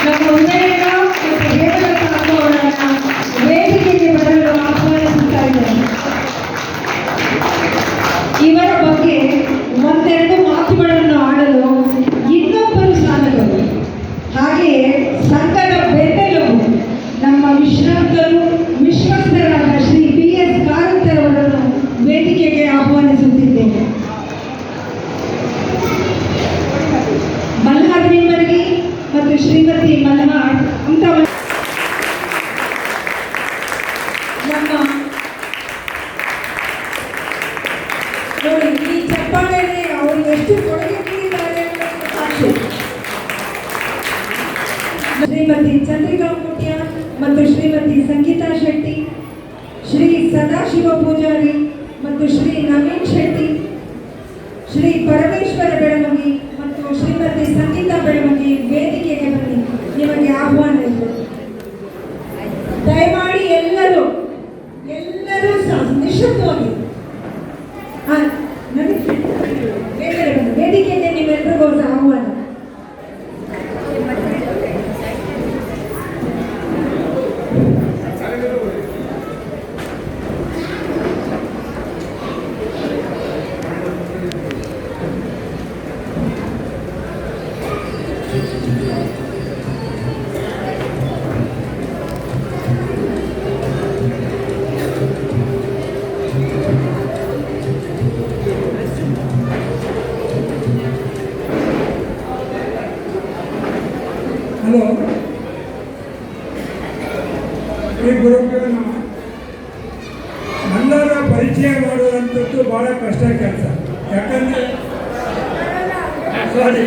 ನಮ್ಮ ಉದಯನ ಮತ್ತು ಹೇಮಲತಾ ಅವರನ್ನು ವೇದಿಕೆಗೆ ಬರಲು ಆಹ್ವಾನಿಸುತ್ತಾ ಇದ್ದಾರೆ. ಇವರ ಬಗ್ಗೆ ಒಂದೆರಡು ಮಾತುಗಳನ್ನು ಆಡಲು ಇನ್ನೊಬ್ಬರು ಸಾಧಕರು, ಹಾಗೆಯೇ ಸಂಘದ ಬೆನ್ನೆಲುಬು ನಮ್ಮ ವಿಶ್ರಾಂತರು ವಿಶ್ವಸ್ತರಾದ ಶ್ರೀ PS ಕಾರಂತರ್ ಅವರನ್ನು ವೇದಿಕೆಗೆ ಆಹ್ವಾನಿಸುತ್ತಿದ್ದೇನೆ. ಮಲ್ಹಾರ್ ನಿಮ್ಮರ್ಗಿ ಮತ್ತು ಶ್ರೀಮತಿ ಮಲ್ಹಾರ್ ಅಂತ ನಮ್ಮ ನೋಡಿ, ಈ ಚಪ್ಪಾಳೆಯಲ್ಲಿ ಅವರು ಎಷ್ಟು ಕೊಡುಗೆ ನೀಡಿದ್ದಾರೆ ಸಾಕ್ಷಿ. ಶ್ರೀಮತಿ ಚಂದ್ರಿಕಾ ಮುಟ್ಯ ಮತ್ತು ಶ್ರೀಮತಿ ಸಂಗೀತಾ ಶೆಟ್ಟಿ, ಶ್ರೀ ಸದಾಶಿವ ಪೂಜಾರಿ ಮತ್ತು ಶ್ರೀ ನವೀನ್ ಶೆಟ್ಟಿ, ಶ್ರೀ ಪರಮೇಶ್ವರ ಬೆಳಮಗಿ ಮತ್ತು ಶ್ರೀಮತಿ ಸಂಗೀತಾ ಬೆಳಮಗಿ ವೇದಿಕೆಗೆ ಬನ್ನಿ, ನಿಮಗೆ ಆಹ್ವಾನ ಇದೆ. ದಯಮಾಡಿ ಎಲ್ಲರೂ ನಿಶಬ್ದವಾಗಿ ವೇದಿಕೆಗೆ ನಿಮ್ಮೆಲ್ಲರಿಗೂ ಆಹ್ವಾನ. ಹಲೋ, ಈ ಗುರುಗಳು ನನ್ನರ ಪರಿಚಯ ಮಾಡುವಂಥದ್ದು ಭಾಳ ಕಷ್ಟ ಕೆಲಸ. ಯಾಕಂದರೆ ಸಾರಿ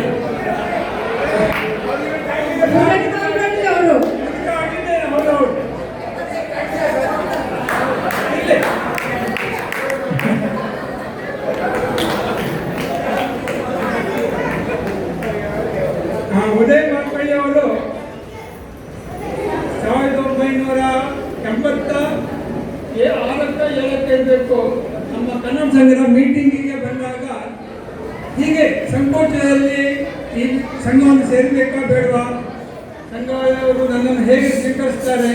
ಉದಯ ಮಾರ್ಪಳ್ಳಿ ಅವರು 1986 ನಮ್ಮ ಕನ್ನಡ ಸಂಘದ ಮೀಟಿಂಗಿಗೆ ಬಂದಾಗ ಹೀಗೆ ಸಂಕೋಚದಲ್ಲಿ ಈ ಸಂಘವನ್ನು ಸೇರಬೇಕಾ ಬೇಡವಾ, ಸಂಘದವರು ನನ್ನನ್ನು ಹೇಗೆ ಸ್ವೀಕರಿಸ್ತಾರೆ,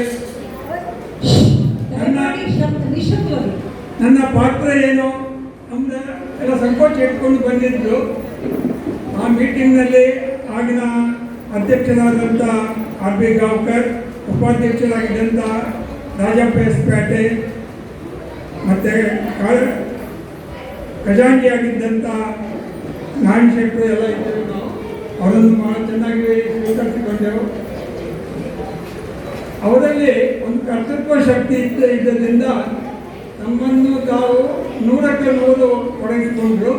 ನನ್ನ ಪಾತ್ರ ಏನು ಅಂತ ಎಲ್ಲ ಸಂಕೋಚ ಇಟ್ಕೊಂಡು ಬಂದಿದ್ದು. ಆ ಮೀಟಿಂಗ್ನಲ್ಲಿ ಆಗಿನ ಅಧ್ಯಕ್ಷರಾದಂಥ RB ಗಾವ್ಕರ್, ಉಪಾಧ್ಯಕ್ಷರಾಗಿದ್ದಂಥ ರಾಜಪ್ಪ ಎಸ್ ಪೇಟೆ ಮತ್ತು ಖಜಾಂಚಿಯಾಗಿದ್ದಂಥ ನಾರಾಯಣ ಶೆಟ್ಟರು ಎಲ್ಲ ಇದ್ದರು. ನಾವು ಅವರನ್ನು ಭಾಳ ಚೆನ್ನಾಗಿ ಸ್ವೀಕರಿಸಿಕೊಂಡೆವು. ಅವರಲ್ಲಿ ಒಂದು ಕರ್ತೃತ್ವ ಶಕ್ತಿ ಇದ್ದದ್ರಿಂದ ನಮ್ಮನ್ನು ತಾವು 100ಕ್ಕೆ 100 ತೊಡಗಿಸಿಕೊಂಡರು.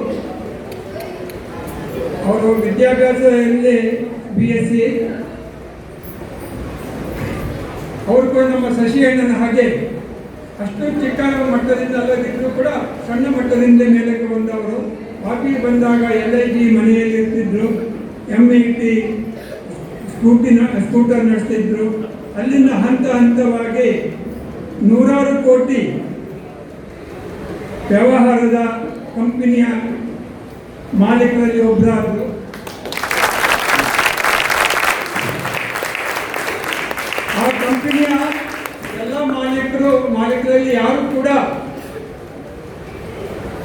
ಅವರು ವಿದ್ಯಾಭ್ಯಾಸದಲ್ಲಿ BSc, ಅವರು ಕೂಡ ನಮ್ಮ ಶಶಿ ಅಣ್ಣನ ಹಾಗೆ ಅಷ್ಟು ಚಿಕ್ಕ ಮಟ್ಟದಿಂದ ಅಲ್ಲದಿದ್ದರೂ ಕೂಡ ಸಣ್ಣ ಮಟ್ಟದಿಂದ ಮೇಲಕ್ಕೆ ಬಂದವರು. ವಾಪಿ ಬಂದಾಗ LIG ಮನೆಯಲ್ಲಿ ಇರ್ತಿದ್ರು, MET ಸ್ಕೂಟರ್ ನಡೆಸ್ತಿದ್ರು. ಅಲ್ಲಿಂದ ಹಂತ ಹಂತವಾಗಿ 100 ಕೋಟಿ ವ್ಯವಹಾರದ ಕಂಪನಿಯ ಮಾಲೀಕರಲ್ಲಿ ಒಬ್ಬರಾದರು. ಆ ಕಂಪನಿಯ ಎಲ್ಲ ಮಾಲೀಕರಲ್ಲಿ ಯಾರು ಕೂಡ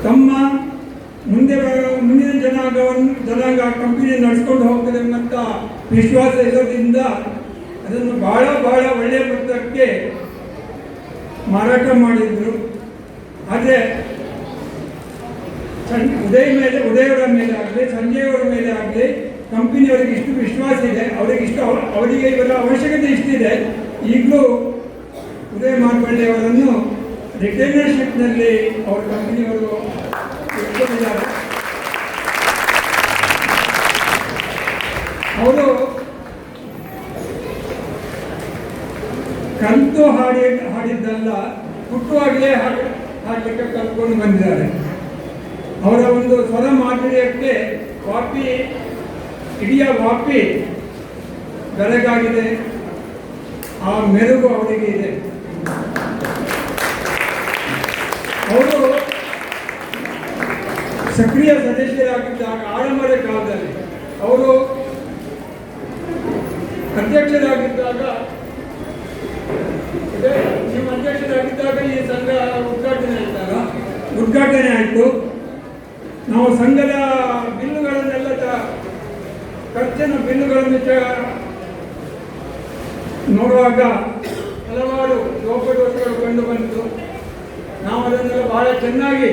ತಮ್ಮ ಮುಂದಿನ ಜನಾಂಗ ಕಂಪನಿ ನಡೆಸ್ಕೊಂಡು ಹೋಗ್ತದೆ ಅಂತ ವಿಶ್ವಾಸ ಇರೋದ್ರಿಂದ ಅದನ್ನು ಬಹಳ ಒಳ್ಳೆಯ ಮೊತ್ತಕ್ಕೆ ಮಾರಾಟ ಮಾಡಿದರು. ಆದರೆ ಉದಯವರ ಮೇಲೆ ಆಗಲಿ ಸಂಜೆಯವರ ಮೇಲೆ ಆಗಲಿ ಕಂಪನಿಯವರಿಗೆ ಇಷ್ಟು ವಿಶ್ವಾಸ ಇದೆ, ಅವರಿಗೆ ಇವರ ಅವಶ್ಯಕತೆ ಇಷ್ಟಿದೆ. ಈಗಲೂ ಉದಯ ಮಾರ್ಪಳ್ಳಿಯವರನ್ನು ರಿಟೈನರ್ಶಿಪ್ನಲ್ಲಿ ಅವರ ಕಂಪನಿಯವರು ಇಟ್ಕೊಂಡಿದ್ದಾರೆ. ಅವರು ಕಂತು ಹಾಡಿದ್ದಲ್ಲ, ಹುಟ್ಟುವಾಗಲೇ ಹಾಡಲಿಕ್ಕೆ ಕಲ್ತ್ಕೊಂಡು ಬಂದಿದ್ದಾರೆ. ಅವರ ಒಂದು ಸ್ವರ ಮಾಧುರ್ಯಕ್ಕೆ ಇಡೀ ವಾಪಿ ಬೆಳಗಾಗಿದೆ. ಆ ಮೆರುಗು ಅವರಿಗೆ ಇದೆ. ಅವರು ಸಕ್ರಿಯ ಸದಸ್ಯರಾಗಿದ್ದಾಗ ಆಡಂಬರ ಕಾಲದಲ್ಲಿ ಅವರು ಅಧ್ಯಕ್ಷರಾಗಿದ್ದಾಗ ನೀವು ಅಧ್ಯಕ್ಷರಾಗಿದ್ದಾಗ ಈ ಸಂಘ ಉದ್ಘಾಟನೆ ಆಯಿತು. ನಾವು ಸಂಘದ ಬಿಲ್ಲುಗಳನ್ನೆಲ್ಲ ಖರ್ಚಿನ ಬಿಲ್ಲುಗಳನ್ನು ನೋಡುವಾಗ ಹಲವಾರು ಲೋಪದೋಷಗಳು ಕಂಡು ಬಂತು. ನಾವು ಅದನ್ನೆಲ್ಲ ಬಹಳ ಚೆನ್ನಾಗಿ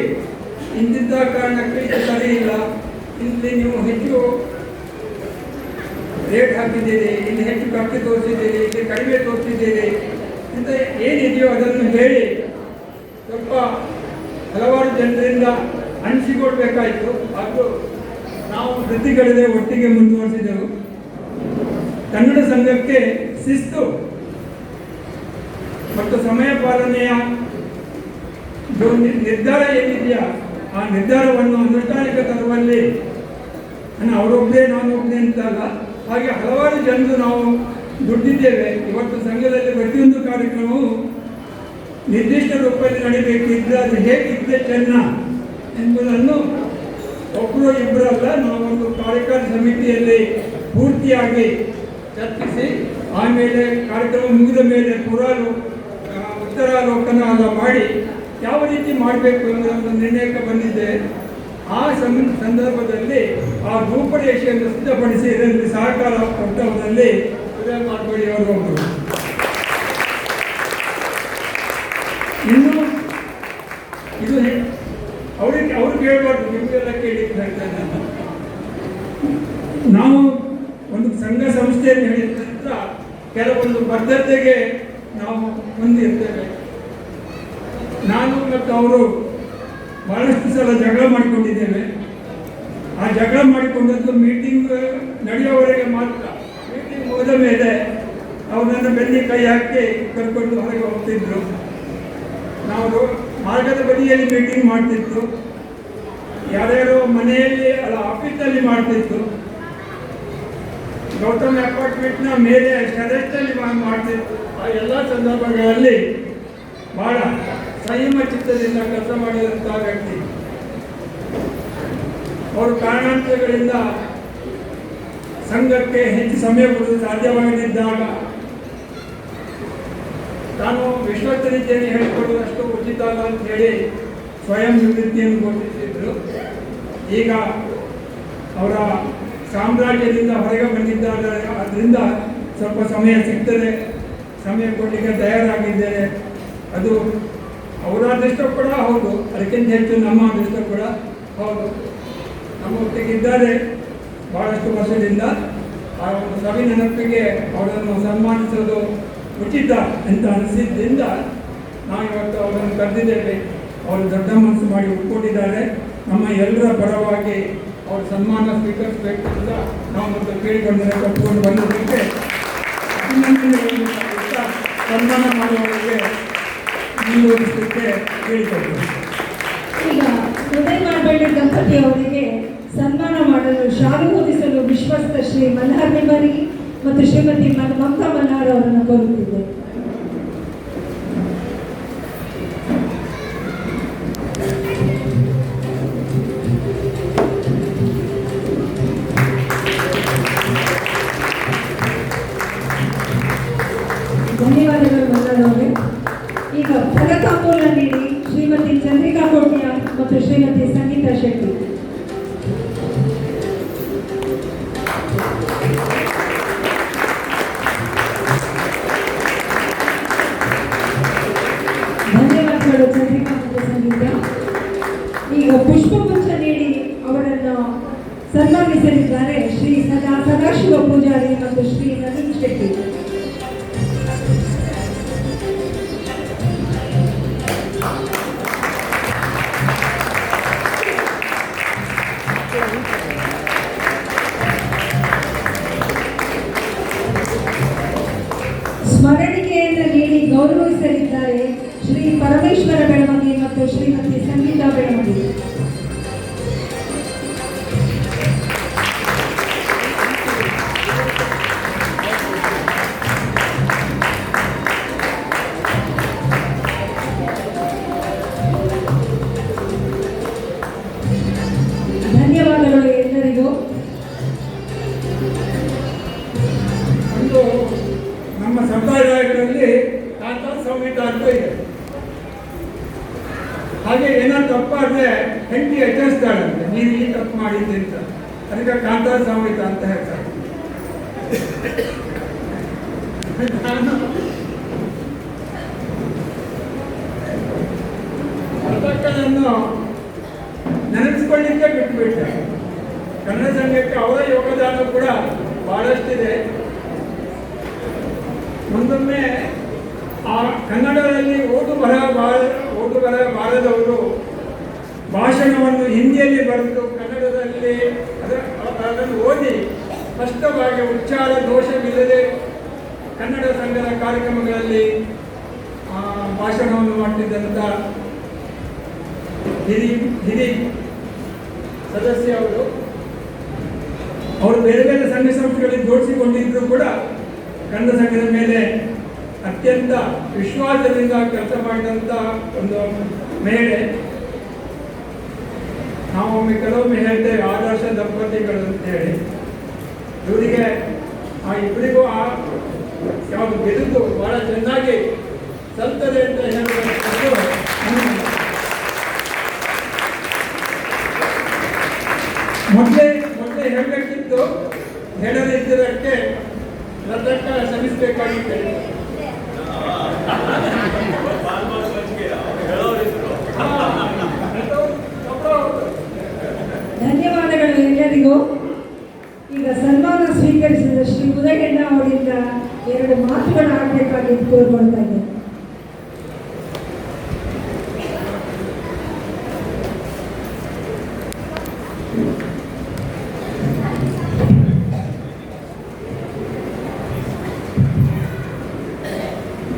ಇಂತಿದ್ದ ಕಾರಣಕ್ಕೆ ಇದು ಸರಿ ಇಲ್ಲ, ಇಲ್ಲಿ ನೀವು ಹೆಚ್ಚು ರೇಟ್ ಹಾಕಿದ್ದೀರಿ, ಇಲ್ಲಿ ಹೆಚ್ಚು ಖರ್ಚು ತೋರಿಸಿದ್ದೀರಿ, ಇಲ್ಲಿ ಕಡಿಮೆ ತೋರಿಸಿದ್ದೀರಿ ಅಂತ ಏನಿದೆಯೋ ಅದನ್ನು ಹೇಳಿ ಸ್ವಲ್ಪ ಹಲವಾರು ಜನರಿಂದ ಹಂಚಿಕೊಡ್ಬೇಕಾಯಿತು. ಆದರೂ ನಾವು ವೃತ್ತಿಗಳಿದೆ ಒಟ್ಟಿಗೆ ಮುಂದುವರಿಸಿದೆವು. ಕನ್ನಡ ಸಂಘಕ್ಕೆ ಶಿಸ್ತು ಮತ್ತು ಸಮಯ ಪಾಲನೆಯ ನಿರ್ಧಾರ ಏನಿದೆಯಾ ಆ ನಿರ್ಧಾರವನ್ನು ಅನುಷ್ಠಾನಕ್ಕೆ ತರುವಲ್ಲಿ ಅವರೊಬ್ಬರೇ ನಾನೊಬ್ಬನೇ ಅಂತಲ್ಲ, ಹಾಗೆ ಹಲವಾರು ಜನರು ನಾವು ದುಡ್ಡಿದ್ದೇವೆ. ಇವತ್ತು ಸಂಘದಲ್ಲಿ ಪ್ರತಿಯೊಂದು ಕಾರ್ಯಕ್ರಮವು ನಿರ್ದಿಷ್ಟ ರೂಪದಲ್ಲಿ ನಡೀಬೇಕಿದ್ರೆ ಅದು ಹೇಗಿದ್ದರೆ ಚೆನ್ನ ಎಂಬುದನ್ನು ಒಬ್ಬರು ಇಬ್ಬರಲ್ಲ, ನಾವೊಂದು ಕಾರ್ಯಕಾರಿ ಸಮಿತಿಯಲ್ಲಿ ಪೂರ್ತಿಯಾಗಿ ಚರ್ಚಿಸಿ ಆಮೇಲೆ ಕಾರ್ಯಕ್ರಮ ಮುಗಿದ ಮೇಲೆ ಉತ್ತರಾಲೋಕನ ಎಲ್ಲ ಮಾಡಿ ಯಾವ ರೀತಿ ಮಾಡಬೇಕು ಎಂಬುದನ್ನು ನಿರ್ಣಯಕ್ಕೆ ಬಂದಿದ್ದೆ. ಆ ಸಂದರ್ಭದಲ್ಲಿ ಆ ರೂಪರೇಷೆಯನ್ನು ಸಿದ್ಧಪಡಿಸಿ ಇದರಲ್ಲಿ ಸಹಕಾರ ಕೊಟ್ಟವರಲ್ಲಿ ಉದಯ ಮಾಡ್ಕೊಳ್ಳಿ ಅವರು ಒಬ್ಬರು. ಇನ್ನು ಇದು ಅವ್ರು ಕೇಳಬಾರ್ದು, ನಿಮಗೆಲ್ಲ ಕೇಳಿದ್ದು ಹೇಳ್ತೇನೆ. ನಾವು ಒಂದು ಸಂಘ ಸಂಸ್ಥೆಯನ್ನು ಹೇಳಿದ ನಂತರ ಕೆಲವೊಂದು ಬದ್ಧತೆಗೆ ನಾವು ಹೊಂದಿರ್ತೇವೆ. ನಾನು ಮತ್ತು ಅವರು ಬಹಳಷ್ಟು ಸಲ ಜಗಳ ಮಾಡಿಕೊಂಡಿದ್ದೇವೆ. ಆ ಜಗಳ ಮಾಡಿಕೊಂಡದ್ದು ಮೀಟಿಂಗ್ ನಡೆಯುವವರೆಗೆ ಮಾತ್ರ. ಮೀಟಿಂಗ್ ಮುಗಿದ ಮೇಲೆ ಅವರನ್ನು ಬೆನ್ನಿ ಕೈ ಹಾಕಿ ಕರ್ಕೊಂಡು ಹೊರಗೆ ಹೋಗ್ತಿದ್ರು. ನಾವು ಮಾರ್ಗದ ಬದಿಯಲ್ಲಿ ಮೀಟಿಂಗ್ ಮಾಡ್ತಿತ್ತು, ಯಾರ್ಯಾರೋ ಮನೆಯಲ್ಲಿ ಅಲ್ಲ ಆಫೀಸಲ್ಲಿ ಮಾಡ್ತಿತ್ತು, ಗೌತಮ್ ಅಪಾರ್ಟ್ಮೆಂಟ್ನ ಮೇಲೆ ಟೆರೆಸ್ನಲ್ಲಿ ಮಾಡ್ತಿತ್ತು. ಆ ಎಲ್ಲ ಸಂದರ್ಭಗಳಲ್ಲಿ ಬಹಳ ಸಂಯಮ ಚಿತ್ತದಿಂದ ಕೆಲಸ ಮಾಡಿದಂಥ ವ್ಯಕ್ತಿ. ಅವರು ಕಾರಣಾಂತರಗಳಿಂದ ಸಂಘಕ್ಕೆ ಹೆಚ್ಚು ಸಮಯ ಕೊಡಲು ಸಾಧ್ಯವಾಗದಿದ್ದಾಗ ತಾನು ವಿಶ್ವಸನೀಯತೆಯನ್ನು ಹೇಳಿಕೊಳ್ಳುವಷ್ಟು ಉಚಿತ ಅಲ್ಲ ಅಂತ ಹೇಳಿ ಸ್ವಯಂ ನಿವೃತ್ತಿಯನ್ನು ಘೋಷಿಸಿದ್ರು. ಈಗ ಅವರ ಸಾಮ್ರಾಜ್ಯದಿಂದ ಹೊರಗೆ ಬಂದಿದ್ದಾರೆ, ಅದರಿಂದ ಸ್ವಲ್ಪ ಸಮಯ ಸಿಗ್ತದೆ, ಸಮಯ ಕೊಡಲಿಕ್ಕೆ ತಯಾರಾಗಿದ್ದೇನೆ. ಅದು ಅವರ ಅದೃಷ್ಟ ಕೂಡ ಹೌದು, ಅದಕ್ಕಿಂತ ಹೆಚ್ಚು ನಮ್ಮ ಅದೃಷ್ಟ ಕೂಡ ಹೌದು. ನಮ್ಮ ಒಟ್ಟಿಗಿದ್ದಾರೆ ಭಾಳಷ್ಟು ವರ್ಷದಿಂದ. ಆ ಒಂದು ಸವಿ ನೆನಪಿಗೆ ಅವರನ್ನು ಸನ್ಮಾನಿಸೋದು ಉಚಿತ ಅಂತ ಅನಿಸಿದ್ದರಿಂದ ನಾವು ಇವತ್ತು ಅವರನ್ನು ಕರೆದಿದ್ದೇವೆ. ಅವರು ದೊಡ್ಡ ಮನಸ್ಸು ಮಾಡಿ ಒಪ್ಪಿಕೊಂಡಿದ್ದಾರೆ. ನಮ್ಮ ಎಲ್ಲರ ಪರವಾಗಿ ಅವ್ರ ಸನ್ಮಾನ ಸ್ವೀಕರಿಸಬೇಕು ಅಂತ ನಾವು ಮೊದಲು ಕೇಳಿಕೊಂಡಿದ್ದೇವೆ. ಕಟ್ಕೊಂಡು ಬಂದದಕ್ಕೆ ಸನ್ಮಾನ ಮಾಡುವವರಿಗೆ ಮುಂದುವರಿಸಲಿಕ್ಕೆ ಕೇಳಿಕೊಳ್ತೇವೆ. ಈಗ ಉದಯ್ ಮಾಡಬೇಡಿ ದಂಪತಿ ಅವರಿಗೆ ಸನ್ಮಾನ ಮಾಡಲು ಶಾಲು ಹೊದಿಸಲು ವಿಶ್ವಸ್ತ ಶ್ರೀ ಮಲ್ಹಾರ್ ನಿಬರಿ ಮತ್ತು ಶ್ರೀಮತಿ ಮಮತಾ ಮಲ್ಹಾರ್ ಅವರನ್ನು ಕೋರುತ್ತಿದ್ದೆ. ಧನ್ಯವಾದಗಳು ಮಲ್ಹಾರ್ ಅವರೇ. ಈಗ ಫಲತಾಂಬೂಲ ನೀಡಿ ಶ್ರೀಮತಿ ಚಂದ್ರಿಕಾ ಕೋಟ್ಯ ಮತ್ತು ಶ್ರೀಮತಿ ಸಂಗೀತಾ ಶೆಟ್ಟಿ. ಧನ್ಯವಾದಗಳು ಚಂದ್ರಿಕಾ ಮತ್ತು ಸಂಗೀತ. ಈಗ ಪುಷ್ಪಗುಚ್ಛ ನೀಡಿ ಅವರನ್ನು ಸನ್ಮಾನಿಸಲಿದ್ದಾರೆ ಶ್ರೀ ಸದಾಶಿವ ಪೂಜಾರಿ ಮತ್ತು ಶ್ರೀ ನವೀನ್ ಶೆಟ್ಟಿ. ಸ್ಮರಣಿಕೆಯನ್ನು ನೀಡಿ ಗೌರವಿಸಲಿದ್ದಾರೆ ಶ್ರೀ ಪರಮೇಶ್ವರ ಬೆಳಮಗಿ ಮತ್ತು ಶ್ರೀಮತಿ ಸಂಗೀತಾ ಬೆಳಮಗಿ. ಧನ್ಯವಾದಗಳು ಎಲ್ಲರಿಗೂ. ಒಂದು ಸಂಪ್ರದಾಯಗಳಲ್ಲಿ ಕಾಂತ ಸಂಹಿತ ಅಂತ ಇದೆ. ಹಾಗೆ ಏನಾದ್ರು ತಪ್ಪಾದ್ರೆ ಹೆಂಡತಿ ಎಚ್ಚರಿಸ್ತಾಳಂತೆ, ನೀವು ಈ ತಪ್ಪು ಮಾಡಿದ್ದೆ ಅಂತ. ಅದಕ್ಕೆ ಕಾಂತ ಸಂಹಿತ ಅಂತ ಹೇಳ್ತಾರೆ. ನಾನು ಅರ್ಥಕ್ಕನ್ನು ನೆನೆಸ್ಕೊಳ್ಳಿಕ್ಕೆ ಬಿಟ್ಟುಬಿಟ್ಟೆ. ಕನ್ನಡ ಸಂಘಕ್ಕೆ ಅವರ ಯೋಗದಾನ ಕೂಡ ಬಹಳಷ್ಟಿದೆ. ಒಂದೊಮ್ಮೆ ಆ ಕನ್ನಡದಲ್ಲಿ ಓದು ಬರಹ ಬಾರದವರು ಭಾಷಣವನ್ನು ಹಿಂದಿಯಲ್ಲಿ ಬರೆದು ಕನ್ನಡದಲ್ಲಿ ಅದನ್ನು ಓದಿ ಸ್ಪಷ್ಟವಾಗಿ ಉಚ್ಚಾರ ದೋಷವಿಲ್ಲದೆ ಕನ್ನಡ ಸಂಘದ ಕಾರ್ಯಕ್ರಮಗಳಲ್ಲಿ ಭಾಷಣವನ್ನು ಮಾಡ್ತಿದ್ದಂಥ ಹಿರಿ ಸದಸ್ಯ ಅವರು ಬೇರೆ ಬೇರೆ ಸಂಘ ಸಂಸ್ಥೆಗಳಿಗೆ ಜೋಡಿಸಿಕೊಂಡಿದ್ರು ಕೂಡ ಕನ್ನಡ ಸಂಘದ ಮೇಲೆ ಅತ್ಯಂತ ವಿಶ್ವಾಸದಿಂದ ಕೆಲಸ ಮಾಡಿದಂಥ ಒಂದು ಮಹಿಳೆ. ನಾವೊಮ್ಮೆ ಕೆಲವೊಮ್ಮೆ ಹೇಳ್ತೇವೆ ಆದರ್ಶ ದಂಪತಿಗಳು ಅಂತೇಳಿ. ಇವರಿಗೆ ಆ ಇಬ್ಬರಿಗೂ ಯಾವುದು ಬೆಳೆದು ಬಹಳ ಚೆನ್ನಾಗಿ ಸಲ್ತದೆ ಅಂತ ಹೇಳುವ ಮೊದಲೇ ಹೇಳಬೇಕಿತ್ತು, ಹೇಳದಿದ್ದಕ್ಕೆ ರದ್ದಕ್ಕ ಶ್ರಮಿಸಬೇಕಾಗಿತ್ತು. ಧನ್ಯವಾದಗಳು ಎಲ್ಲರಿಗೂ. ಈಗ ಸನ್ಮಾನ ಸ್ವೀಕರಿಸಿದ ಶ್ರೀ ಉದಯಣ್ಣ ಅವರಿಂದ 2 ಮಾತುಗಳು ಆಡಬೇಕಾಗಿ ಕೋರ್ಕೊಳ್ತಾ ಇದ್ದೇನೆ.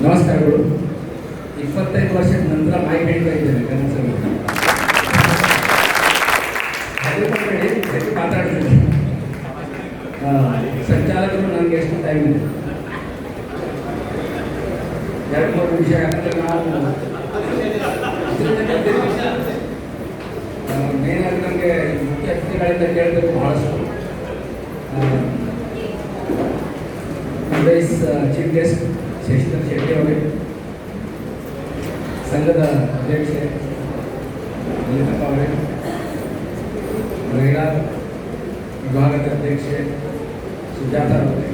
ನಮಸ್ಕಾರಗಳು. 25 ವರ್ಷದ ನಂತರ ಮಾಹಿತಿ ಹೇಳ್ತಾ ಇದ್ದೇನೆ ಕನ್ನಡ ಸಂಘ ಮಾತಾಡ್ತೀನಿ. ಸಂಚಾಲಕರು ನನಗೆ ಎಷ್ಟು ಟೈಮ್ ಇದೆ? 2-3 ನಿಮಿಷ. ಯಾಕಂದರೆ ನಾವು ಮೇನಾಗಿ ನಮಗೆ ಮುಖ್ಯ ಅತಿಥಿಗಳಿಂದ ಕೇಳಬೇಕು ಬಹಳಷ್ಟು. ಚೀಫ್ ಗೆಸ್ಟ್ ಶಶಿಧರ್ ಶೆಟ್ಟಿ ಅವರೇ, ಸಂಘದ ಅಧ್ಯಕ್ಷೆ ಲಲಿತಪ್ಪ ಅವರೇ, ಮಹಿಳಾ ವಿಭಾಗದ ಅಧ್ಯಕ್ಷೆ ಸುಜಾತ ಅವರೇ,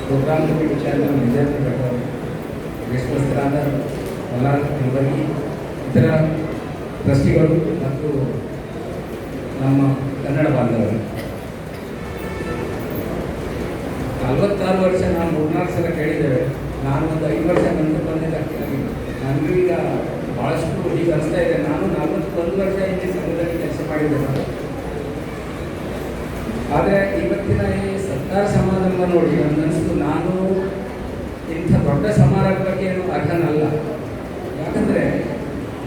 program committee chairman Vijendra Bhat ಅವರು, ವಿಶ್ವಸ್ತರಾದ ಮಲಾರ್ ಕಲಬುರ್ಗಿ, ಇತರ ಟ್ರಸ್ಟಿಗಳು ಮತ್ತು ನಮ್ಮ ಕನ್ನಡ ಬಾಂಧವರು. 46 ವರ್ಷ ನಾನು 3-4 ಸಲ ಕೇಳಿದ್ದೇವೆ. ನಾನು ಒಂದು 5 ವರ್ಷ ನಂತರ ಬಂದಿದ್ದಾಗಿ ನನಗೂ ಈಗ ಭಾಳಷ್ಟು ಈಗ ಅನಿಸ್ತಾ ಇದೆ. ನಾನು 41 ವರ್ಷ ಇಲ್ಲಿ ಸಂಘದಲ್ಲಿ ಕೆಲಸ ಮಾಡಿದ್ದೇನೆ. ಆದರೆ ಇವತ್ತಿನ ಈ ಸರ್ಕಾರ ಸಮಾರಂಭ ನೋಡಿ ನನಗನ್ನಿಸ್ತು ನಾನು ಇಂಥ ದೊಡ್ಡ ಸಮಾರಂಭಕ್ಕೆ ಏನು ಅರ್ಹನಲ್ಲ. ಯಾಕಂದರೆ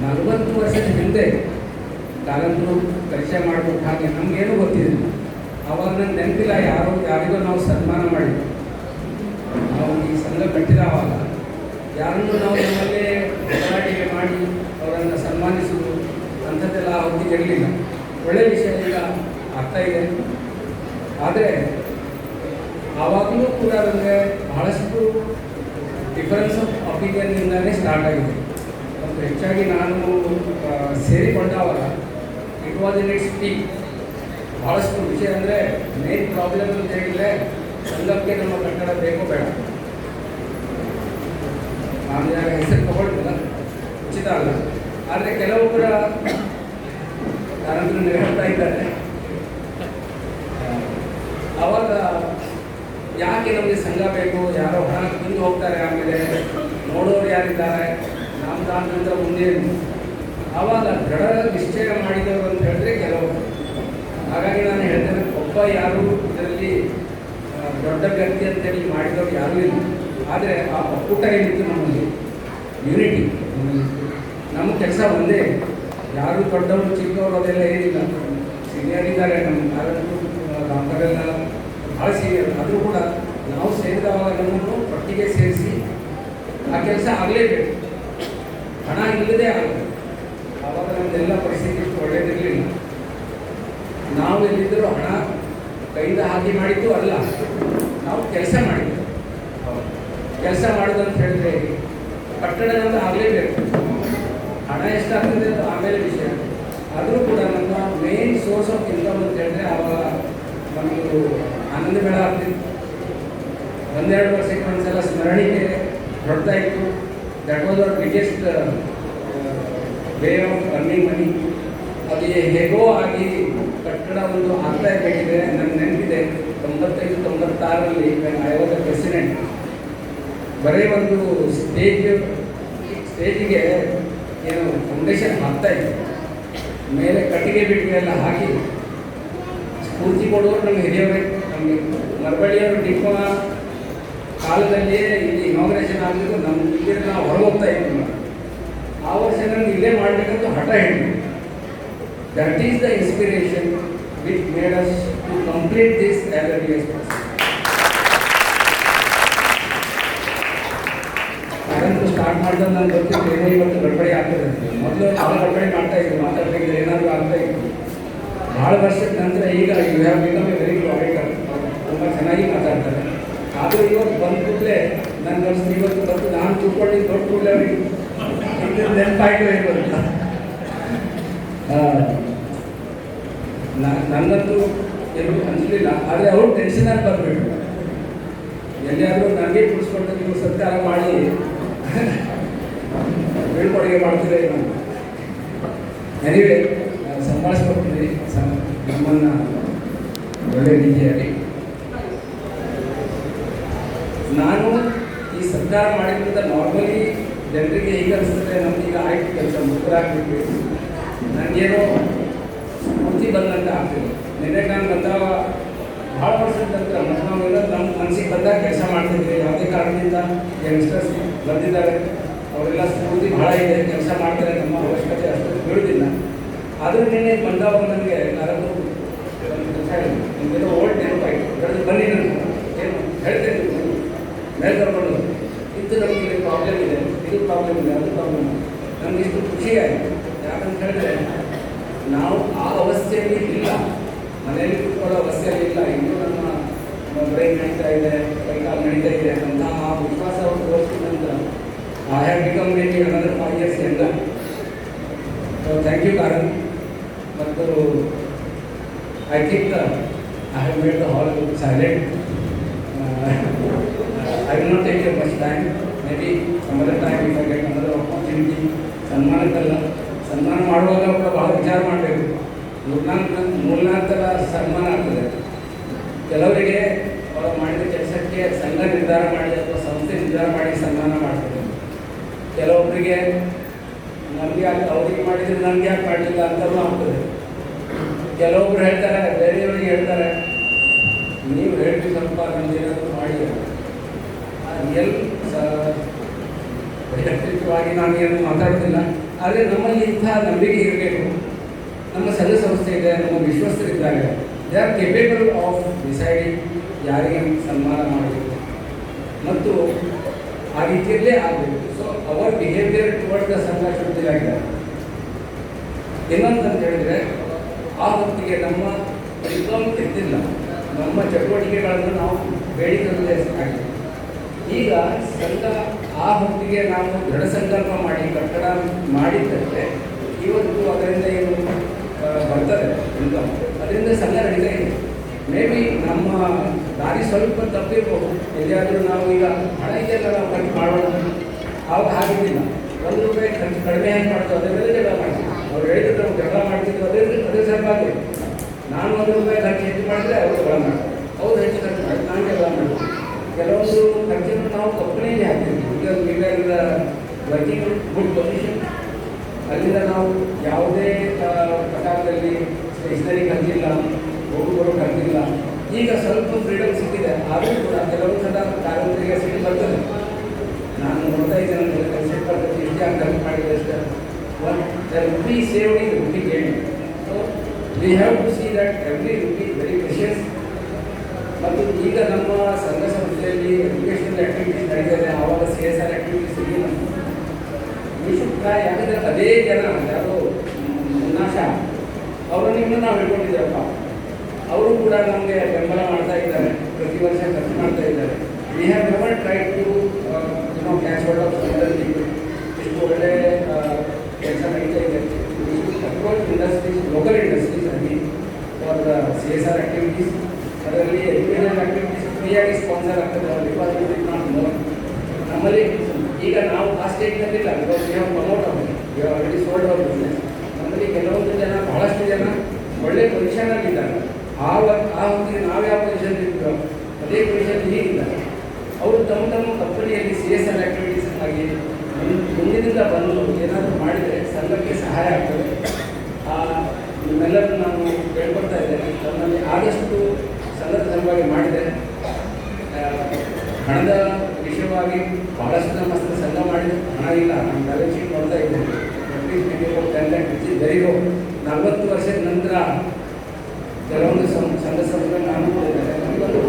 40 ವರ್ಷದ ಹಿಂದೆ ಕಾಲಂತರೂ ಪರಿಚಯ ಮಾಡಬೇಕು. ಹಾಗೆ ನಮಗೇನು ಗೊತ್ತಿದೆ, ಅವಾಗ ನನಗೆ ನೆನಪಿಲ್ಲ ಯಾರಿಗೋ ನಾವು ಸನ್ಮಾನ ಮಾಡಿದ್ವಿ. ನಾವು ಈ ಸಂಘ ಕಟ್ಟಿದವಾಗ ಯಾರನ್ನು ನಾವು ನಮ್ಮಲ್ಲೇ ಹೋರಾಟಿಗೆ ಮಾಡಿ ಅವರನ್ನು ಸನ್ಮಾನಿಸುವುದು ಅಂಥದ್ದೆಲ್ಲ ಅವತ್ತಿಗೆ ಇರಲಿಲ್ಲ. ಒಳ್ಳೆಯ ವಿಷಯ ಈಗ ಆಗ್ತಾ ಇದೆ. ಆದರೆ ಆವಾಗಲೂ ಕೂಡ ನನಗೆ ಬಹಳಷ್ಟು ಡಿಫರೆನ್ಸ್ ಆಫ್ ಒಪಿನಿಯನ್ನಿಂದಲೇ ಸ್ಟಾರ್ಟ್ ಆಗಿದೆ. ಮತ್ತು ಹೆಚ್ಚಾಗಿ ನಾನು ಸೇರಿಕೊಂಡಾಗ it was in its peak. ಭಾಳಷ್ಟು ವಿಷಯ ಅಂದರೆ ಮೇನ್ ಪ್ರಾಬ್ಲಮ್ ಅಂತ ಹೇಳಿದರೆ ಸಂಘಕ್ಕೆ ನಮ್ಮ ಕಟ್ಟಡ ಬೇಕೋ ಬೇಡ. ನಾನು ಯಾರ ಹೆಸರು ತಗೊಳ್ತಿಲ್ಲ, ಉಚಿತ ಅಲ್ಲ. ಆದರೆ ಕೆಲವೊಬ್ಬರ ಯಾರಾದರೂ ಹೇಳ್ತಾ ಇದ್ದಾರೆ, ಆವಾಗ ಯಾಕೆ ನಮಗೆ ಸಂಘ ಬೇಕು, ಯಾರೋ ಹಣ ತಿಂದು ಹೋಗ್ತಾರೆ, ಆಮೇಲೆ ನೋಡೋರು ಯಾರಿದ್ದಾರೆ, ನಮ್ದಾದ್ರಿಂದ ಮುಂದೆ ಆವಾಗ ದೃಢ ನಿಶ್ಚಯ ಮಾಡಿದವರು ಅಂತ ಹೇಳಿದ್ರೆ ಕೆಲವರು. ಹಾಗಾಗಿ ನಾನು ಹೇಳ್ತೇನೆ, ಒಬ್ಬ ಯಾರು ಇದರಲ್ಲಿ ದೊಡ್ಡ ವ್ಯಕ್ತಿ ಅಂತೇಳಿ ಮಾಡಿದವರು ಯಾರೂ ಇಲ್ಲ. ಆದರೆ ಆ ಒಕ್ಕೂಟ ಏನಿತ್ತು ನಮ್ಮಲ್ಲಿ, ಯೂನಿಟಿ, ನಮ್ಮ ಕೆಲಸ ಒಂದೇ. ಯಾರು ದೊಡ್ಡವರು ಚಿಕ್ಕವರು ಅದೆಲ್ಲ ಏನಿಲ್ಲ. ಸೀನಿಯರ್ ಇದ್ದಾರೆ ನಮ್ಮ ನಾವೆಲ್ಲರೂ, ನಮ್ಮವರೆಲ್ಲ ಭಾಳ ಸೀನಿಯರ್. ಆದರೂ ಕೂಡ ನಾವು ಸೇರಿದವಾಗ ನಮ್ಮನ್ನು ಒಟ್ಟಿಗೆ ಸೇರಿಸಿ ಆ ಕೆಲಸ ಆಗಲೇಬೇಕು. ಹಣ ಇಲ್ಲದೆ ಆಗಲ್ಲ. ಆವಾಗ ನಮ್ಮದೆಲ್ಲ ಪರಿಸ್ಥಿತಿ ಇಷ್ಟು ಒಳ್ಳೆಯದಿರಲಿಲ್ಲ. ನಾವು ಎಲ್ಲಿದ್ದರೂ ಹಣ ಕೈಯಿಂದ ಹಾಕಿ ಮಾಡಿದ್ದು ಅಲ್ಲ, ನಾವು ಕೆಲಸ ಮಾಡಿದ್ದು. ಕೆಲಸ ಮಾಡೋದು ಅಂತ ಹೇಳಿದ್ರೆ ಕಟ್ಟಡ ಅಂತ ಆಗಲೇಬೇಕು. ಹಣ ಎಷ್ಟಾಗ್ತದೆ ಅದು ಆಮೇಲೆ ವಿಷಯ. ಆದರೂ ಕೂಡ ನಮ್ಮ ಮೇನ್ ಸೋರ್ಸ್ ಆಫ್ ಇನ್ಕಮ್ ಅಂತ ಹೇಳಿದ್ರೆ ಆವಾಗ ನಮ್ಮದು ಆನಂದ ಮೇಳ ಆಗ್ತಿತ್ತು. ಒಂದೆರಡು ವರ್ಷಕ್ಕೆ ಒಂದ್ಸಲ ಸ್ಮರಣಿಕೆ ಹೊರತಾಯಿತ್ತು. That was our biggest way of earning money. ಅದು ಹೇಗೋ ಆಗಿ ಕಟ್ಟಡ ಒಂದು ಆಗ್ತಾ ಇರಬೇಕಿದೆ. ನನಗೆ ನೆನಪಿದೆ 95-96ರಲ್ಲಿ ಐ ವಾಸ್ ದ ಪ್ರೆಸಿಡೆಂಟ್. ಬರೀ ಒಂದು ಸ್ಟೇಜಿಗೆ ಏನು ಫೌಂಡೇಶನ್ ಹಾಕ್ತಾ ಇತ್ತು, ಮೇಲೆ ಕಟ್ಟಿಗೆ ಬಿಟ್ಟಿಗೆ ಎಲ್ಲ ಹಾಕಿ ಸ್ಫೂರ್ತಿ ಕೊಡುವರು ನಮ್ಮ ಹಿರಿಯವರೇ. ನಮಗೆ ಮರಬಳ್ಳಿಯವರು ಡಿಪ್ಲೊಮಾ ಕಾಲದಲ್ಲಿಯೇ ಇಲ್ಲಿ ಇನಾಗ್ರೇಷನ್ ಆಗಲಿದ್ದು ನಮ್ಮ ಇಲ್ಲಿ ನಾವು ಹೊರಗೋಗ್ತಾ ಇದ್ವಿ. ಆ ವರ್ಷ ನನಗೆ ಇಲ್ಲೇ ಮಾಡಬೇಕಂತ ಹಠ ಹೇಳಿದ್ವಿ. That is the inspiration which made us to complete this as a D S person. ಅದಂತೂ ಸ್ಟಾರ್ಟ್ ಮಾಡಿದ್ರೆ ನಾನು ಗೊತ್ತಿತ್ತು ಏನೋ ಇವತ್ತು ಗಡ್ಬಡಿ ಆಗ್ತದೆ. ಮೊದಲು ಭಾಳ ಗಡ್ಬಡಿ ಮಾಡ್ತಾ ಇದ್ರು, ಮಾತಾಡ್ತಿದ್ರೆ ಏನಾದರೂ ಆಗ್ತಾ ಇತ್ತು. ಭಾಳ ವರ್ಷದ ನಂತರ ಈಗ you have become a very good auditor. ತುಂಬ ಚೆನ್ನಾಗಿ ಮಾತಾಡ್ತಾರೆ. ಆದರೂ ಇವತ್ತು ಬಂದ ಕೂಡಲೇ ನನ್ನ ವರ್ಷ ಇವತ್ತು ಬಂದು ನಾನು ತಿಳ್ಕೊಂಡಿದ್ದು ದೊಡ್ಡ ಕೂಡಲೇ ಅವರಿಗೆ ನೆನಪಾಯ್ತು ಇರ್ಬೋದು. ನನ್ನಂತೂ ಏನು ಅನಿಸಲಿಲ್ಲ. ಆದರೆ ಅವರು ಟೆನ್ಷನಾಗಿ ಬರಬೇಕು. ಎಲ್ಲಿಯಾದರೂ ನನಗೆ ಕುಡಿಸ್ಕೊಂಡು ನೀವು ಸತ್ಕಾರ ಮಾಡಿ ಬೀಳ್ಕೊಡುಗೆ ಮಾಡ್ತೀರ ನಾನು ಎನಿವೆ ಸಂಭಾಳಿಸ್ಕೊಡ್ತೀನಿ ನಮ್ಮನ್ನು ಒಳ್ಳೆ ರೀತಿಯಾಗಿ. ನಾನು ಈ ಸರ್ಕಾರ ಮಾಡಿದ್ರಿಂದ ನಾರ್ಮಲಿ ಜನರಿಗೆ ಈಗ ಅನಿಸ್ತದೆ ನಮಗೀಗ ಆಯ್ತು ಕೆಲಸ ಮುಕ್ತರಾಗಬೇಕು, ನನಗೇನೋ ಸ್ಫೂರ್ತಿ ಬಂದಂತ ಆಗ್ತಿದೆ. ನಿನ್ನೆ ನಾನು ಬಂದಾಗ ಭಾಳ ವರ್ಷದ ನಂತರ ನಾವೆಲ್ಲ ನಮ್ಮ ಮನಸ್ಸಿಗೆ ಬಂದಾಗ ಕೆಲಸ ಮಾಡ್ತಿದ್ವಿ. ಯಾವುದೇ ಕಾರಣದಿಂದ ಯಂಗ್ಸ್ಟರ್ಸ್ ಬಂದಿದ್ದಾರೆ, ಅವರೆಲ್ಲ ಸ್ಫೂರ್ತಿ ಭಾಳ ಇದೆ, ಕೆಲಸ ಮಾಡ್ತಾರೆ, ನಮ್ಮ ಅವಶ್ಯಕತೆ ಅಷ್ಟು ಬೀಳುವುದಿಲ್ಲ. ಆದರೂ ನಿನ್ನೆ ಬಂದಾಗ ನನಗೆ ಯಾರಾದರೂ ಒಂದು ಕೆಲಸ ಹೇಳಿದ್ರು, ನಿಮಗೆಲ್ಲ ಓಲ್ಡ್ ನೆನಪಾಯಿತು, ಬೆಳೆದು ಬನ್ನಿ ನನಗೆ ಏನು ಹೇಳ್ತೇನೆ ಮೇಲೆ ಕರ್ಕೊಂಡು ಇದು ನಮಗೆ ಪ್ರಾಬ್ಲಮ್ ಇದೆ, ಇದು ಪ್ರಾಬ್ಲಮ್ ಇದೆ, ಅದು ಪ್ರಾಬ್ಲಮ್ ಇದೆ. ನಮಗೆ ಇಷ್ಟು ಖುಷಿಯಾಯಿತು. ಯಾಕಂತ ಹೇಳಿದ್ರೆ ನಾವು ಆ ಅವಸ್ಥೆಯಲ್ಲಿ ಇಲ್ಲ, ಮನೆಯಲ್ಲಿ ಕೂತ್ಕೊಳ್ಳೋ ಅವಸ್ಥೆಯಲ್ಲಿ ಇಲ್ಲ. ಇನ್ನೂ ನಮ್ಮ ಬ್ರೈನ್ ನಡೀತಾ ಇದೆ, ಕೈಕಾಲು ನಡೀತಾ ಇದೆ ಅಂತ ಆ ವಿಶ್ವಾಸ ಅವರು ತೋರಿಸಿದ ನಂತರ I have become maybe another 5 years younger. So thank you Karan. ಮತ್ತು I think I have made the hall silent. I will not take your much time. Maybe some other time if I get another opportunity. ಸನ್ಮಾನಕ್ಕಲ್ಲ, ಸನ್ಮಾನ ಮಾಡುವಾಗ ಕೂಡ ಭಾಳ ವಿಚಾರ ಮಾಡಬೇಕು. ಮೂರ್ನಾಲ್ಕು ಥರ ಸನ್ಮಾನ ಆಗ್ತದೆ. ಕೆಲವರಿಗೆ ಅವರು ಮಾಡಿದ ಕೆಲಸಕ್ಕೆ ಸಂಘ ನಿರ್ಧಾರ ಮಾಡಿ ಅಥವಾ ಸಂಸ್ಥೆ ನಿರ್ಧಾರ ಮಾಡಿ ಸನ್ಮಾನ ಮಾಡ್ತದೆ. ಕೆಲವೊಬ್ಬರಿಗೆ ನಮಗೆ ಯಾಕೆ ಅವ್ರಿಗೆ ಮಾಡಿದರೆ ನನಗೆ ಯಾಕೆ ಮಾಡಲಿಲ್ಲ ಅಂತಲೂ ಆಗ್ತದೆ. ಕೆಲವೊಬ್ರು ಹೇಳ್ತಾರೆ, ಬೇರೆಯವರಿಗೆ ಹೇಳ್ತಾರೆ, ನೀವು ಹೇಳ್ತೀವಿ ಸ್ವಲ್ಪ ನಮ್ಗೆ ಏನಾದರೂ ಮಾಡಿ. ರಿಯಲ್ ವೈಯಕ್ತಿಕವಾಗಿ ನಾನು ಏನು ಮಾತಾಡ್ತಿಲ್ಲ. ಆದರೆ ನಮ್ಮಲ್ಲಿ ಇಂಥ ನಂಬಿಕೆ ಇರಬೇಕು. ನಮ್ಮ ಸಂಘ ಸಂಸ್ಥೆ ಇದೆ, ನಮ್ಮ ವಿಶ್ವಸ್ತರಿದ್ದಾರೆ, they are capable of deciding ಯಾರಿಗೆ ಸನ್ಮಾನ ಮಾಡಬೇಕು ಮತ್ತು ಆ ರೀತಿಯಲ್ಲೇ ಆಗಬೇಕು. So our behaviour towards the sangha should be like that. ಇನ್ನೊಂದಂತ ಹೇಳಿದರೆ ಆ ಹೊತ್ತಿಗೆ ನಮ್ಮ ಇನ್ಕಮ್ ಇರ್ತಿಲ್ಲ, ನಮ್ಮ ಚಟುವಟಿಕೆಗಳನ್ನು ನಾವು ಬೇಡಿಕೆ ಆಗಿದೆ. ಈಗ ಸಂಘ ಆ ಹೊತ್ತಿಗೆ ನಾವು ದೃಢ ಸಂಕಲ್ಪ ಮಾಡಿ ಕಟ್ಟಡ ಮಾಡಿದ್ದರೆ ಇವತ್ತು ಅದರಿಂದ ಏನು ಬರ್ತದೆ ಇನ್ಕಮ್, ಅದರಿಂದ ಸಂಘ ನಡೀತಾ ಇದೆ. ಮೇ ಬಿ ನಮ್ಮ ದಾರಿ ಸ್ವಲ್ಪ ತಪ್ಪಿರ್ಬೋದು. ಎಲ್ಲಿಯಾದರೂ ನಾವು ಈಗ ಹಣ ಇದೆಲ್ಲ ನಾವು ಖರ್ಚು ಮಾಡೋಣ, ಆವಾಗ ಆಗಿದ್ದಿಲ್ಲ. ₹1 ಖರ್ಚು ಕಡಿಮೆ ಆಗಿ ಮಾಡ್ತೀವಿ, ಅದರಿಂದ ಜಗಳ ಮಾಡ್ತೀವಿ. ಅವ್ರು ಹೇಳಿದ್ರು ನಾವು ಜಗಳ ಮಾಡ್ತಿದ್ರು, ಅದೇ ಸ್ವಲ್ಪ ಆಗಿದೆ. ನಾನು ₹1 ಖರ್ಚು ಹೆಚ್ಚು ಮಾಡಿದರೆ ಅವರು ಜಗಳ ಮಾಡ್ತಾರೆ, ಅವ್ರು ಹೆಚ್ಚು ಖರ್ಚು ಮಾಡಿದ್ರೆ ನಾನು ಜಗಳ ಮಾಡ್ತೀನಿ. ಕೆಲವೊಂದು ಖರ್ಚನ್ನು ನಾವು ಕಂಪನಿಯಲ್ಲಿ ಹಾಕ್ತೀವಿ. Because we are working good position. ಅಲ್ಲಿಂದ ನಾವು ಯಾವುದೇ ಪ್ರಕಾರದಲ್ಲಿ ಸ್ಟೇಷನರಿ ಖರ್ಚಿಲ್ಲ, ಹೋಗುವರು ಖರ್ಚಿಲ್ಲ. ಈಗ ಸ್ವಲ್ಪ ಫ್ರೀಡಮ್ ಸಿಕ್ಕಿದೆ. ಆದರೂ ಕೂಡ ಕೆಲವೊಂದು ಸಲ ಕಾರ್ಮಿಕರಿಗೆ ಸಿಟ್ಟು ಬರ್ತದೆ. ನಾನು ನೋಡ್ತಾ ಇದ್ದೇನೆ, ಸಿಟ್ಟು ಬರ್ತದೆ, ಇಷ್ಟೇ ಆಗಿ ಖರ್ಚು ಮಾಡಿದರೆ ಅಷ್ಟೇ. Rupee saved is rupee gain. So we have to see that every rupee very precious. ಮತ್ತು ಈಗ ನಮ್ಮ ಸಂಘ ಸಂಸ್ಥೆಯಲ್ಲಿ ಎಜುಕೇಷನಲ್ ಆ್ಯಕ್ಟಿವಿಟೀಸ್ ನಡೀತಿದೆ. ಆವಾಗ CSR ಆ್ಯಕ್ಟಿವಿಟೀಸ್ ಇಲ್ಲ. ಟ್ರೈ. ಯಾಕಂದರೆ ಅದೇ ಜನ ಯಾರೋ ಮುನ್ನಾಶ ಅವರನ್ನು ಇನ್ನೂ ನಾವು ಹೇಳ್ಕೊಂಡಿದ್ದೇವಪ್ಪ, ಅವರು ಕೂಡ ನಮಗೆ ಬೆಂಬಲ ಮಾಡ್ತಾ ಇದ್ದಾರೆ, ಪ್ರತಿ ವರ್ಷ ಖರ್ಚು ಮಾಡ್ತಾ ಇದ್ದಾರೆ. We have never try to ಫ್ರೀಯಾಗಿ ಸ್ಪಾನ್ಸರ್ ಆಗ್ತದೆ ಅವ್ರ ಡಿಪಾರ್ಟ್ಮೆಂಟ್ ನಾವು ನಮ್ಮಲ್ಲಿ ಈಗ ನಾವು ಆ ಸ್ಟೇಟ್ನಲ್ಲಿಲ್ಲ ಇವಾಗ ನಾವು ಪ್ರಮೋಟ್ ಆಗುತ್ತೆ ಇವಾಗ ಆಲ್ರೆಡಿ ಸೋಲ್ಡ್ ಅವ್ರ ಬಿಸ್ನೆಸ್ ನಮ್ಮಲ್ಲಿ ಕೆಲವೊಂದು ಜನ ಬಹಳಷ್ಟು ಜನ ಒಳ್ಳೆ ಪೊಸಿಷನಾಗಿದ್ದಾರೆ ಆ ಹೊತ್ತಿಗೆ ನಾವು ಯಾವ ಪೊಸಿಷನ್ ಇರ್ತೀವೋ ಅದೇ ಪೊಸಿಷನ್ ಈಗಿಲ್ಲ ಅವರು ತಮ್ಮ ಕಂಪನಿಯಲ್ಲಿ CSR ಆ್ಯಕ್ಟಿವಿಟೀಸ್ ಆಗಿ ಮುಂದಿನಿಂದ ಬಂದು ಏನಾದರೂ ಮಾಡಿದರೆ ಸಂಘಕ್ಕೆ ಸಹಾಯ ಆಗ್ತದೆ. ನಿಮ್ಮೆಲ್ಲರೂ ನಾನು ಕೇಳ್ಕೊಳ್ತಾ ಇದ್ದೇನೆ, ನಮ್ಮಲ್ಲಿ ಆದಷ್ಟು ಸಂಘದ ಸಲುವಾಗಿ ಮಾಡಿದೆ. ಹಣದ ವಿಷಯವಾಗಿ ಬಹಳಷ್ಟು ನಮ್ಮ ಸಂಘ ಮಾಡಿದೆ, ಹಣ ಇಲ್ಲ. ನಾನು ಬ್ಯಾಲೆನ್ಸ್ ಶೀಟ್ ನೋಡ್ತಾ ಇದ್ದೇನೆ, ಬರೀಗೋ 40 ವರ್ಷದ ನಂತರ ಕೆಲವೊಂದು ಸಂಘ ಸಂಸ್ಥೆ ನಾನು ನಮಗೊಂದು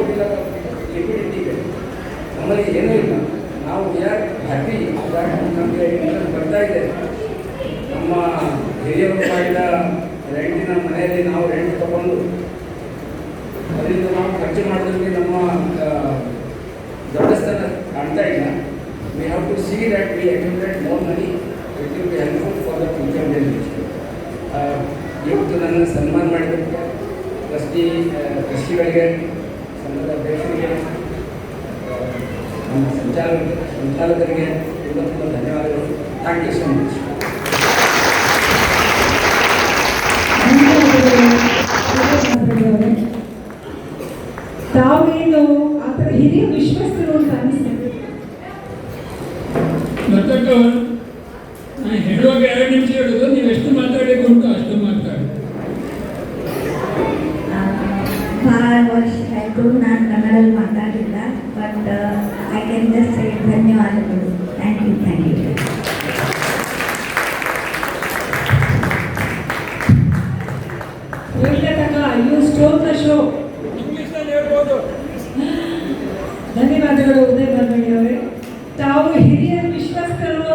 ಲಿಕ್ವಿಡಿಟಿ ಇದೆ, ನಮ್ಮಲ್ಲಿ ಏನೂ ಇಲ್ಲ. ನಾವು ಯಾರು ಹ್ಯಾಪಿ ನಮಗೆ ಇನ್ಕಮ್ ಬರ್ತಾ ಇದೆ. ನಮ್ಮ ಹಿರಿಯರು ಮಾಡಿದ ರೆಂಟಿನ ಮನೆಯಲ್ಲಿ ನಾವು ರೆಂಟ್ ತಗೊಂಡು ಅದರಿಂದ ನಾವು ಖರ್ಚು ಮಾಡೋದ್ರಲ್ಲಿ ನಮ್ಮ ದೊಡ್ಡಸ್ತನ ಕಾಣ್ತಾ ಇಲ್ಲ. We have to see that we accumulate more money, it will be helpful for the future generation. ಇವತ್ತು ನನ್ನ ಸನ್ಮಾನ ಮಾಡಿದ್ದಕ್ಕೆ ಟ್ರಸ್ಟಿಗಳಿಗೆ, ಸಂಘದ ಅಧ್ಯಕ್ಷರಿಗೆ, ನಮ್ಮ ಸಂಚಾಲಕರಿಗೆ ತುಂಬ ಧನ್ಯವಾದಗಳು. Thank you so much. ತಾವೇನು ಆ ಥರ ಹಿರಿಯ ವಿಶ್ವಸ್ತರು ಅಂತ ಅನಿಸ್ತದೆ. ಮತ್ತಕ್ಕ ನಾನು ಹೇಳುವಾಗ 2 ನಿಮಿಷ ಹೇಳೋದು, ನೀವು ಎಷ್ಟು ಮಾತಾಡಬೇಕು ಉಂಟು ಅಷ್ಟು ಮಾತಾಡಿ. ಭಾಳ ವರ್ಷ ಆಯಿತು ನಾನು ಕನ್ನಡದಲ್ಲಿ ಮಾತಾಡಿಲ್ಲ, but I can just say ಧನ್ಯವಾದಗಳು. Thank you. You stole the show. ಇಂಗ್ಲೀಷ್ನಲ್ಲಿ ಹೇಳ್ಬೋದು. ಧನ್ಯವಾದಗಳು ಉದಯ್ ಬರ್ಮಣಿ ಅವರೇ. ತಾವು ಹಿರಿಯ ವಿಶ್ವಸ್ತರು